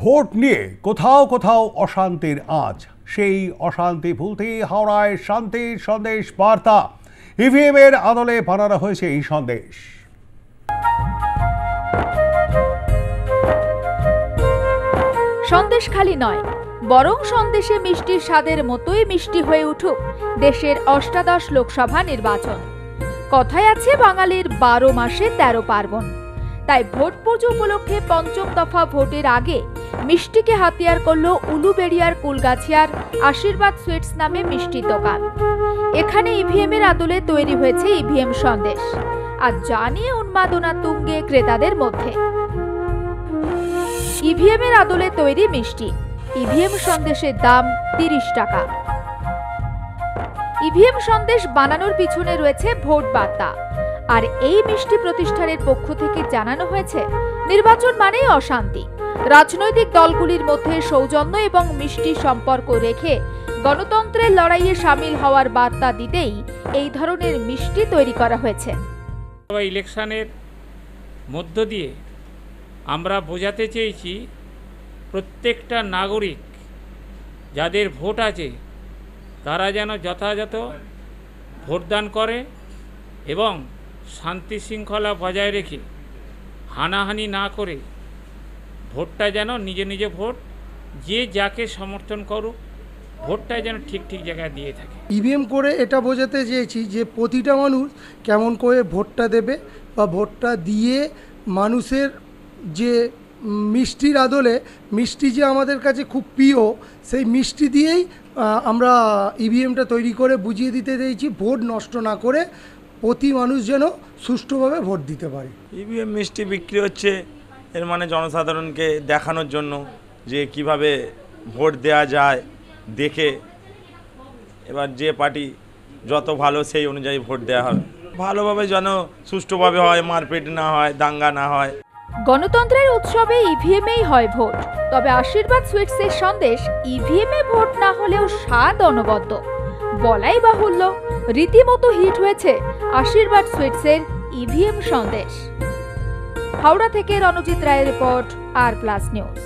Vote নিয়ে কোথাও কোথাও অশান্তির আঁচ, সেই অশান্তি ভুলতে হাওড়ায় শান্তির সন্দেশ বার্তা। ইভিএম এর আদলে বানানো হয়েছে এই সন্দেশ। সন্দেশ খালি নয়, বরং সন্দেশে মিষ্টির স্বাদের মতোই মিষ্টি হয়ে উঠুক দেশের অষ্টাদশ লোকসভা নির্বাচন। কথায় আছে বাঙালির 12 মাসে 13 পার্বণ। তাই ভোট পুজো উপলক্ষে পঞ্চম দফা ভোটের আগে মিষ্টিকে হাতিয়ার করল উলুবেড়িয়ার কুলগাছিয়ার আশীর্বাদ সুইটস নামে মিষ্টির দোকান। এখানে ইভিএম এর আদলে তৈরি হয়েছে ইভিএম সন্দেশ, আর যা নিয়ে উন্মাদনা তুঙ্গে ক্রেতাদের মধ্যে। ইভিএম এর আদলে তৈরি মিষ্টি, ইভিএম সন্দেশের দাম 30 টাকা। ইভিএম সন্দেশ বানানোর পিছনে রয়েছে ভোট বার্তা। আর এই মিষ্টি প্রতিষ্ঠানের পক্ষ থেকে জানানো হয়েছে, নির্বাচন মানেই অশান্তি। রাজনৈতিক দলগুলির মধ্যে সৌজন্য এবং মিষ্টি সম্পর্ক রেখে গণতন্ত্রের লড়াইয়ে সামিল হওয়ার বার্তা দিতেই এই ধরনের মিষ্টি তৈরি করা হয়েছে। ইলেকশনের মধ্য দিয়ে আমরা বোঝাতে চেয়েছি, প্রত্যেকটা নাগরিক যাদের ভোট আছে তারা যেন যথাযথ ভোটদান করে এবং শান্তি শৃঙ্খলা বজায় রেখে হানাহানি না করে ভোটটা যেন নিজে ভোট যে যাকে সমর্থন করুক, ভোটটা যেন ঠিক জায়গায় দিয়ে থাকে। ইভিএম করে এটা বোঝাতে চেয়েছি যে প্রতিটা মানুষ কেমন করে ভোটটা দেবে বা ভোটটা দিয়ে মানুষের যে মিষ্টির আদলে, মিষ্টি যে আমাদের কাছে খুব প্রিয়, সেই মিষ্টি দিয়েই আমরা ইভিএমটা তৈরি করে বুঝিয়ে দিতে চেয়েছি ভোট নষ্ট না করে প্রতি মানুষ যেন সুষ্ঠুভাবে ভোট দিতে পারে। ইভিএম মিষ্টি বিক্রি হচ্ছে, এর মানে জনসাধারণকে দেখানোর জন্য যে কিভাবে ভোট দেওয়া যায় দেখে এবার যে পার্টি যত ভালো সেই অনুযায়ী ভোট দেওয়া হবে। ভালোভাবে যেন সুষ্ঠুভাবে হয়, মারপিট না হয়, দাঙ্গা না হয়। গণতন্ত্রের উৎসবে ইভিএমেই হয় ভোট, তবে আশীর্বাদ সুইটসের সন্দেশ ইভিএমে ভোট না হলেও স্বাদ অনবদ্য। বলাই বাহুল্য, রীতিমতো হিট হয়েছে আশীর্বাদ সুইটসের ইভিএম সন্দেশ। হাওড়া থেকে রণজিৎ রায়ের রিপোর্ট, আর প্লাস নিউজ।